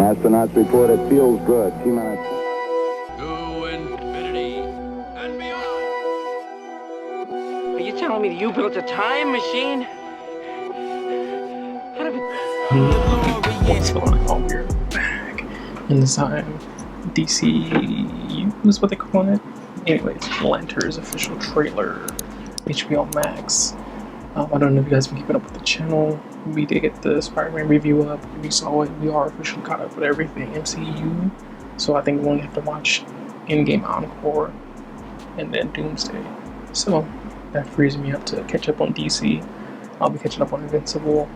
Astronauts report it feels good. T-minus. To infinity and beyond. Are you telling me that you built a time machine? How did What's going on? We're back. And this time, DCU is what they call it. Anyways, Lanter's official trailer, HBO Max. I don't know if you guys have been keeping up with the channel. We did get the Spider-Man review up. If you saw it, we are officially caught up with everything MCU. So I think we only have to watch Endgame Encore and then Doomsday. So that frees me up to catch up on DC. I'll be catching up on Invincible,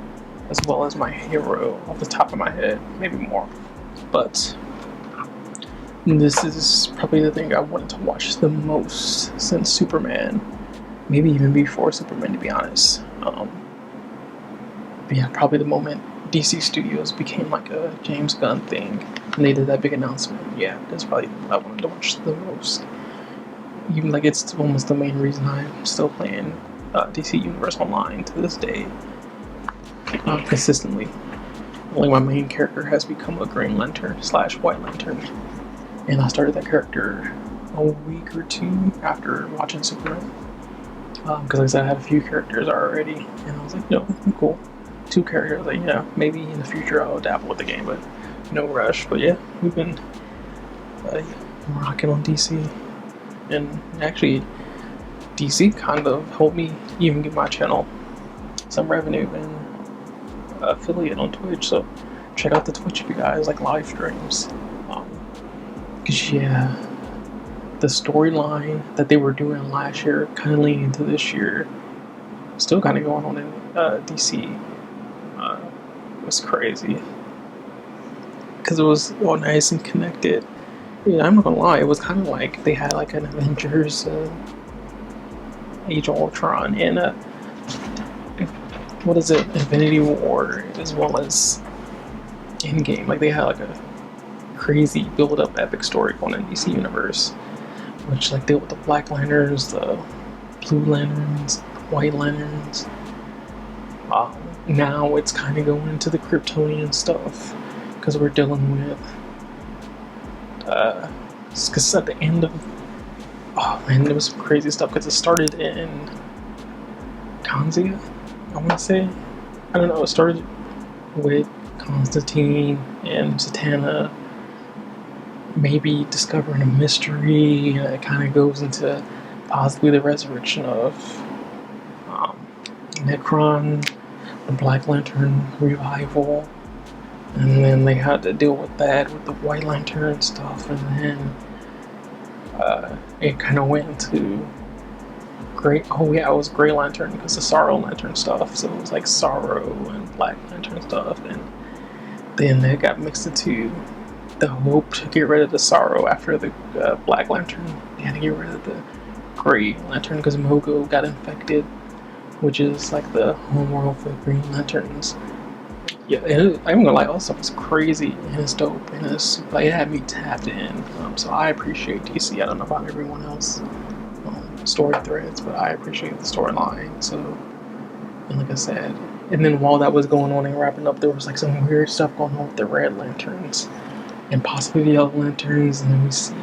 as well as my hero off the top of my head, maybe more. But this is probably the thing I wanted to watch the most since Superman, maybe even before Superman, to be honest. But yeah, probably the moment DC Studios became like a James Gunn thing and they did that big announcement. Yeah, that's probably what I wanted to watch the most. Even like it's almost the main reason I'm still playing DC Universe Online to this day. Consistently. Like my main character has become a Green Lantern / White Lantern, and I started that character a week or two after watching Superman. Because like I said, I had a few characters already, and I was like, no, I'm cool. 2 characters, like yeah, maybe in the future I'll dabble with the game, but no rush. But yeah, we've been rocking on DC, and actually DC kind of helped me even get my channel some revenue and affiliate on Twitch. So check out the Twitch if you guys like live streams. Cause yeah, the storyline that they were doing last year kind of leaning into this year, still kind of going on in DC. It was crazy because it was all nice and connected. Yeah, I'm not gonna lie, it was kind of like they had like an Avengers, Age of Ultron, and what is it, Infinity War, as well as Endgame. Like they had like a crazy build-up epic story going in DC Universe, which like dealt with the Black Lanterns, the Blue Lanterns, White Lanterns. Now it's kind of going into the Kryptonian stuff because we're dealing with because at the end of, oh man, there was some crazy stuff because it started in Kanzia, I want to say. I don't know, it started with Constantine and Zatanna maybe discovering a mystery, and it kind of goes into possibly the resurrection of Necron, the Black Lantern revival, and then they had to deal with that with the White Lantern stuff, and then it kind of went into it was Grey Lantern because the Sorrow Lantern stuff, so it was like Sorrow and Black Lantern stuff, and then it got mixed into the hope to get rid of the Sorrow after the Black Lantern. They had to get rid of the Grey Lantern because Mogo got infected, which is like the homeworld for the Green Lanterns. Yeah, and I'm gonna lie, all this stuff is crazy and it's dope and it's like it had me tapped in. So I appreciate DC. I don't know about everyone else story threads, but I appreciate the storyline. So, and like I said, and then while that was going on and wrapping up, there was like some weird stuff going on with the Red Lanterns and possibly the Yellow Lanterns, and then we see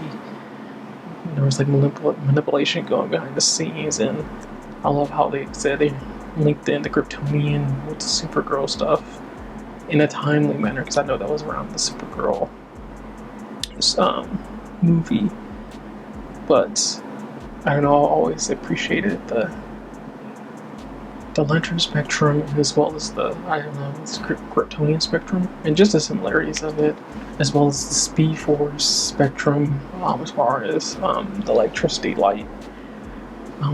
there was like manipulation going behind the scenes, and I love how they said they linked in the Kryptonian with the Supergirl stuff in a timely manner, because I know that was around the Supergirl movie. But I don't know, I always appreciated the Lantern spectrum as well as the Kryptonian spectrum, and just the similarities of it, as well as the Speed Force spectrum, as far as the electricity light,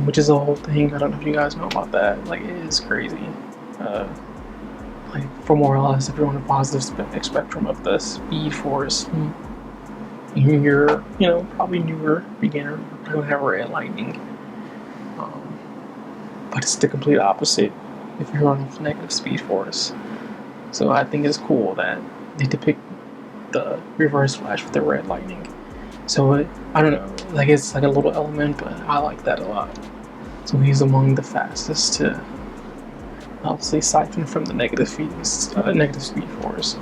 which is a whole thing. I don't know if you guys know about that. Like, it is crazy. Like, for more or less, if you're on a positive spectrum of the Speed Force, you're, probably newer, beginner, don't have red lightning. But it's the complete opposite if you're on negative Speed Force. So I think it's cool that they depict the Reverse Flash with the red lightning. So I don't know, like it's like a little element, but I like that a lot. So he's among the fastest to obviously siphon from the negative Speed Force.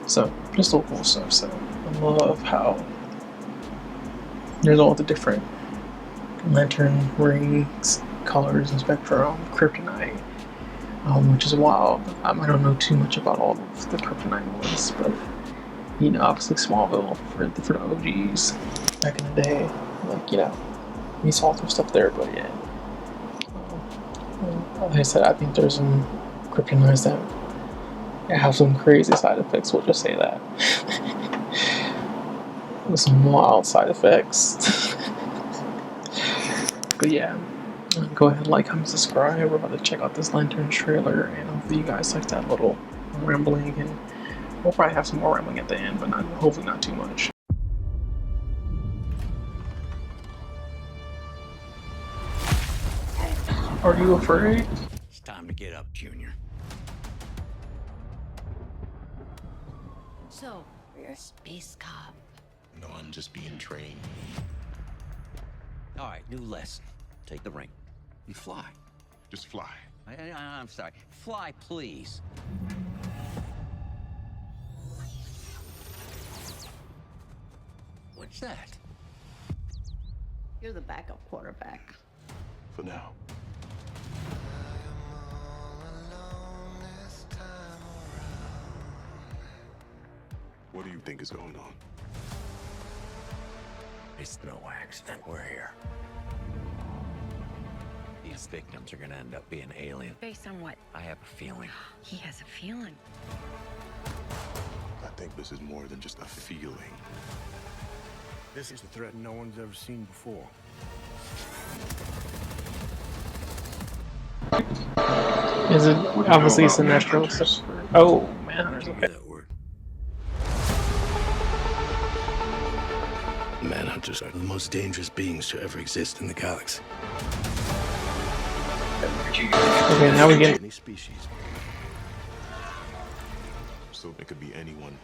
So just all cool stuff. So I love how there's all the different lantern rings, colors, and spectrum, kryptonite, which is wild. I don't know too much about all of the kryptonite ones, but you know, obviously Smallville for the OGs back in the day. Like, you know, we saw some stuff there, but yeah. Like I said, I think there's some kryptonites that have some crazy side effects. We'll just say that. Some wild side effects. But yeah, go ahead, like, comment, subscribe. We're about to check out this Lantern trailer, and hopefully you guys like that little rambling, and we'll probably have some more rambling at the end, but hopefully not too much. Are you afraid? It's time to get up, Junior. So, you're a space cop. No, I'm just being trained. All right, new lesson. Take the ring. You fly. Just fly. I'm sorry. Fly, please. What's that? You're the backup quarterback. For now. What do you think is going on? It's no accident we're here. These victims are gonna end up being alien. Based on what? I have a feeling. He has a feeling. I think this is more than just a feeling. This is a threat no one's ever seen before. Is it obviously Sinestro? Oh man, okay. That word. Manhunters are the most dangerous beings to ever exist in the galaxy. Okay, now we get Any species. So it could be anyone.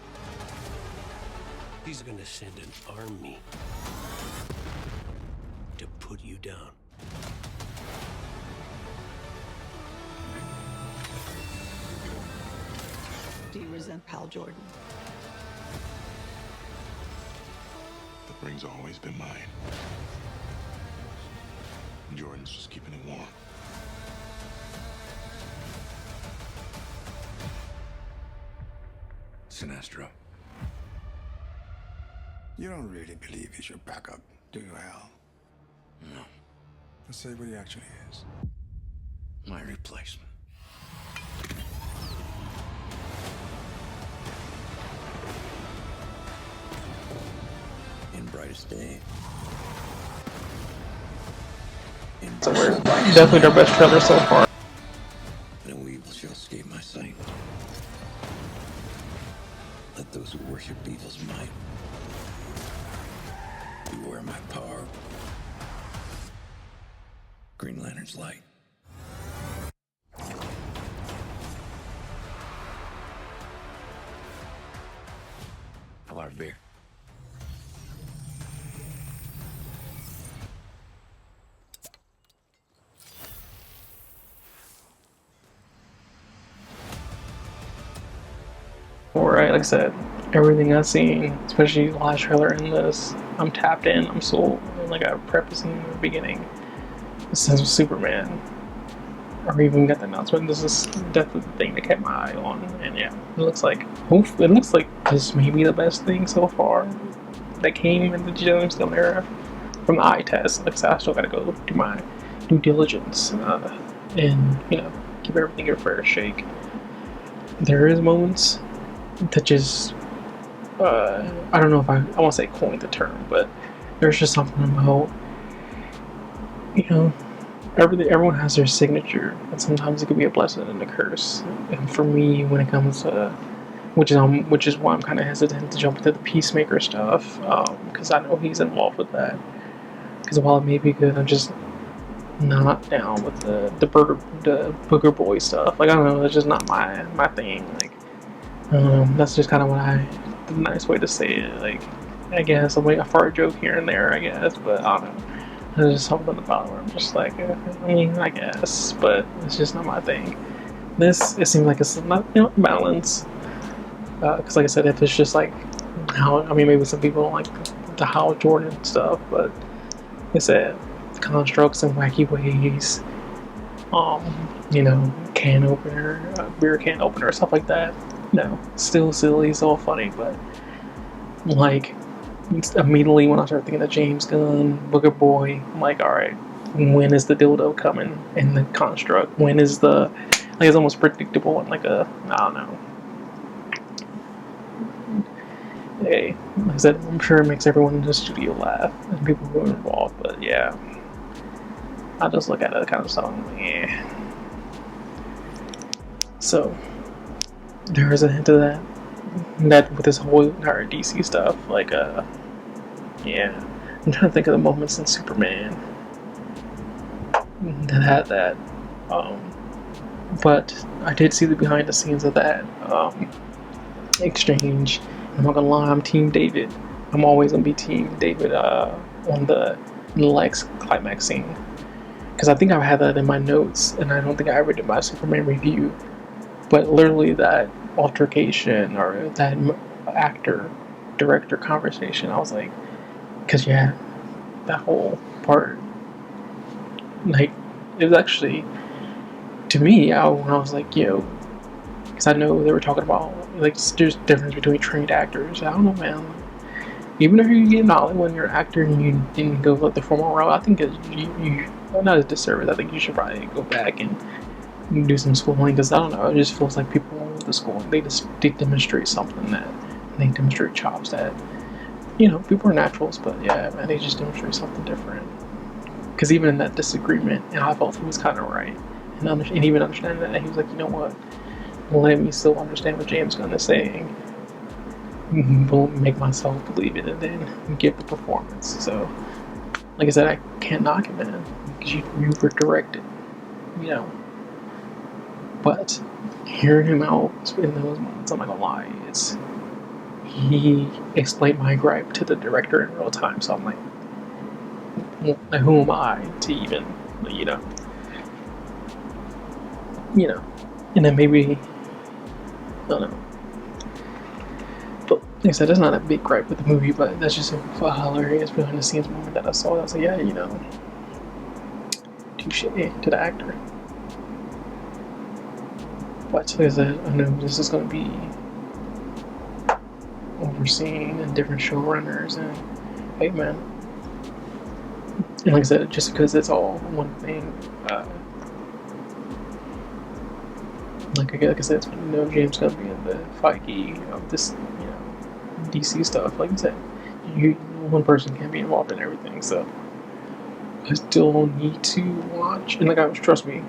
These are gonna send an army to put you down. Do you resent Haljordan? The ring's always been mine. Jordan's just keeping it warm. Sinestro. You don't really believe he's your backup, do you, Hal? No. Let's say what he actually is. My replacement. In brightest day. So we're definitely our best trailer so far. No evil shall escape my sight. Let those who worship evil's might beware my power. Green Lantern's light. How about a beer? Alright, like I said, everything I've seen, especially the last trailer in this, I'm tapped in, I'm sold. Like I prefaced in the beginning, it says Superman. Or even got the announcement. This is definitely the thing that kept my eye on, and yeah, it looks like this may be the best thing so far that came in the James Gunn era from the eye test. Like I said, I still gotta go do my due diligence and you know, give everything a fair shake. There is moments that just I don't know if I won't say coined the term, but there's just something about, you know, everyone has their signature, and sometimes it could be a blessing and a curse. And for me, when it comes to which is why I'm kind of hesitant to jump into the Peacemaker stuff, because I know he's involved with that. Because while it may be good, I'm just not down with the Booger Boy stuff. Like, I don't know, it's just not my thing. Like, that's just kind of the nice way to say it. Like, I guess I'm like a fart joke here and there, I guess, but I don't know. There's just something about it where I'm just like, I mean, I guess, but it's just not my thing. This, it seems like it's not, you know, balance. Because like I said, if it's just like how, I mean, maybe some people don't like the Haljordan stuff, but like I said, constructs in wacky ways, you know, can opener, beer can opener, stuff like that. No, still silly, still funny, but like immediately when I start thinking of James Gunn, Booger Boy, I'm like, all right, when is the dildo coming in the construct? When is the, like, it's almost predictable and like a, I don't know. Hey, like I said, I'm sure it makes everyone in the studio laugh and people who are involved, but yeah, I just look at it kind of stuff, yeah. So there is a hint of that with this whole entire DC stuff, like yeah, I'm trying to think of the moments in Superman that had that, but I did see the behind the scenes of that exchange. I'm not gonna lie, I'm Team David. I'm always gonna be Team David on the Lex climax scene, because I think I had that in my notes, and I don't think I ever did my Superman review. But literally that altercation or that actor-director conversation, I was like, because yeah, that whole part, like, it was actually, to me, when I was like, yo, because I know they were talking about, like, there's difference between trained actors. I don't know, man. Even if you get knowledge when you're an actor and you didn't go like the formal route, I think you not a disservice. I think you should probably go back and do some schooling, because I don't know, it just feels like people with the schooling, they demonstrate something, that they demonstrate chops that, you know, people are naturals, but yeah, man, they just demonstrate something different. Because even in that disagreement, and I felt he was kind of right, and even understanding that, he was like, you know what, let me still understand what James Gunn is saying, will make myself believe it, and then give the performance. So like I said, I can't knock it, man, because you were directed, you know. But hearing him out in those moments, I'm not gonna lie, he explained my gripe to the director in real time. So I'm like, who am I to even, you know, and then maybe, I don't know. But like I said, that's not a big gripe with the movie, but that's just a hilarious behind the scenes moment that I saw. I was like, yeah, you know, touche to the actor. But like I said, I know this is going to be overseen and different showrunners, and hey, man. And like I said, just because it's all one thing, like I said, you know, James Gunn being the Feige of this, you know, DC stuff. Like I said, one person can't be involved in everything, so I still need to watch. And like, trust me,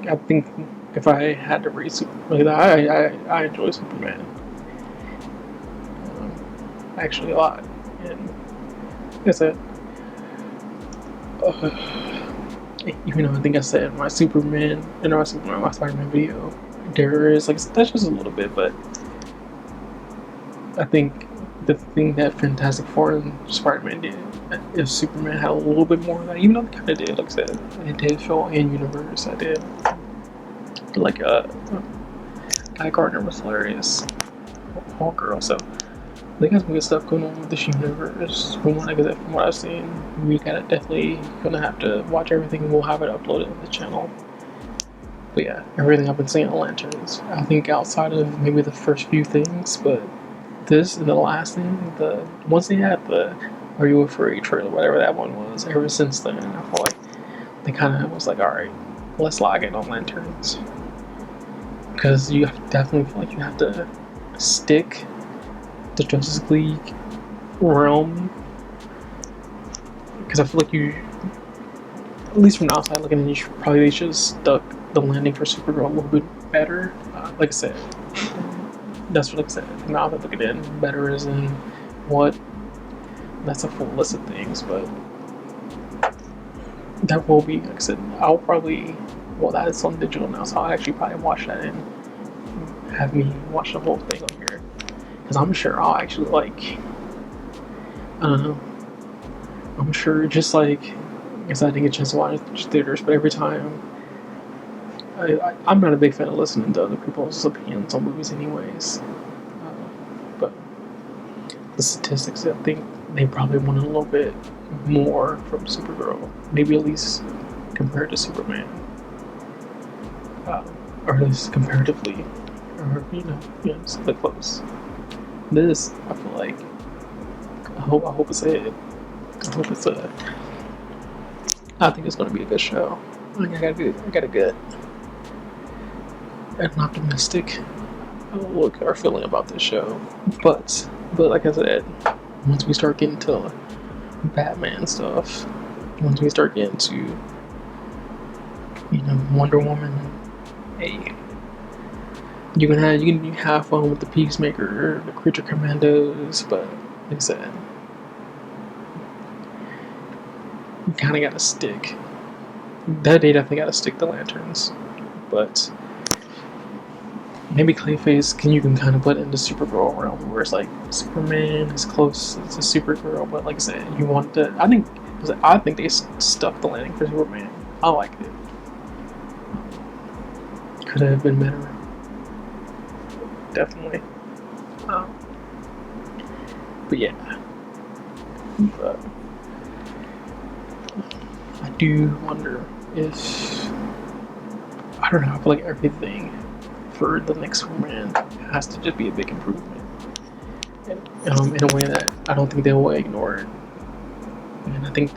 I think if I had to rate Superman, I enjoy Superman actually a lot. And like I said, even though I think I said my Superman and my Spider-Man video, there is like, that's just a little bit, but I think the thing that Fantastic Four and Spider-Man did, if Superman had a little bit more of that, even though they kind of did, like I said, it did show in universe. I did like Guy Gardner was hilarious, All Girl. So they got some good stuff going on with this universe. From what I've seen, we definitely gonna have to watch everything. We'll have it uploaded on the channel. But yeah, everything I've been seeing on Lanterns, I think outside of maybe the first few things, but this and the last thing, once they had the Are You Afraid trailer, whatever that one was, ever since then, I feel like they kind of was like, alright, let's log in on Lanterns. Because you definitely feel like you have to stick the Justice League realm. Because I feel like you, at least from the outside looking in, you probably should have stuck the landing for Supergirl a little bit better. Like I said, that's what I said. Now that I look at it, better is in what? That's a full list of things, but that will be, like I said, I'll probably, well, that is on digital now, so I'll actually probably watch that and have me watch the whole thing on here. Because I'm sure I'll actually, like, I don't know, I'm sure just like, I guess I didn't get a chance to watch it in theaters, but every time I'm not a big fan of listening to other people's opinions on movies, anyways. But the statistics, I think they probably wanted a little bit more from Supergirl, maybe at least compared to Superman, or at least comparatively, or something close. This, I feel like, I hope it's it. I think it's gonna be a good show. I got a good and optimistic look or feeling about this show. But like I said, once we start getting to Batman stuff, once we start getting to Wonder Woman, hey, you can have fun with the Peacemaker, the Creature Commandos, but like I said, you kind of gotta stick. That they definitely gotta stick to Lanterns, but maybe Clayface you can kind of put in the Supergirl realm where it's like Superman is close to Supergirl, but like I said, you want the. I think they stuffed the landing for Superman. I liked it. Could have been better. Definitely. But yeah. I do wonder if, I don't know, I feel like everything for the next Superman has to just be a big improvement. And, in a way that I don't think they will ignore it. And I think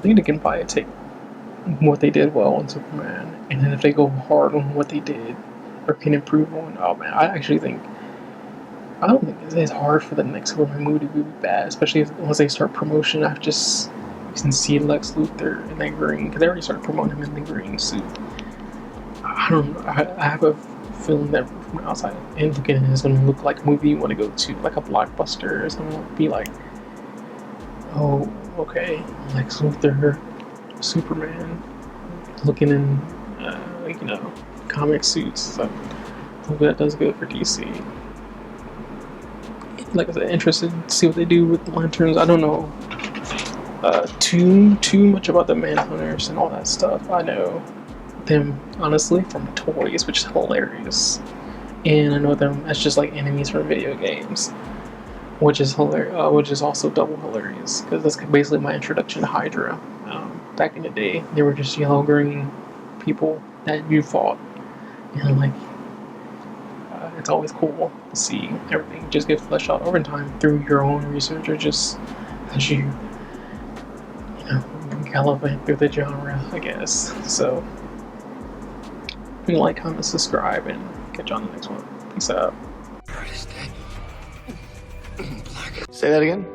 they can probably take what they did well on Superman, and then if they go hard on what they did, or can improve on, oh man, I don't think it's hard for the next Superman movie to be bad, especially once they start promotion. You can see Lex Luthor in that green, because they already started promoting him in the green suit. I don't know, I have a feeling that from the outside and looking at it, it's going to look like a movie you want to go to, like a blockbuster. It's going to be like, oh, okay, Lex Luthor, Superman, looking in, comic suits. So hopefully that does good for DC. Like I said, interested to see what they do with the Lanterns. I don't know too much about the Manhunters and all that stuff. I know them honestly from toys, which is hilarious, and I know them as just like enemies from video games, which is hilarious. Which is also double hilarious, because that's basically my introduction to Hydra. Back in the day, they were just yellow-green people that you fought, and like it's always cool to see everything just get fleshed out over time through your own research, or just as you gallivant through the genre, I guess. So, if you like, comment, subscribe, and catch you on the next one. Peace out. Say that again?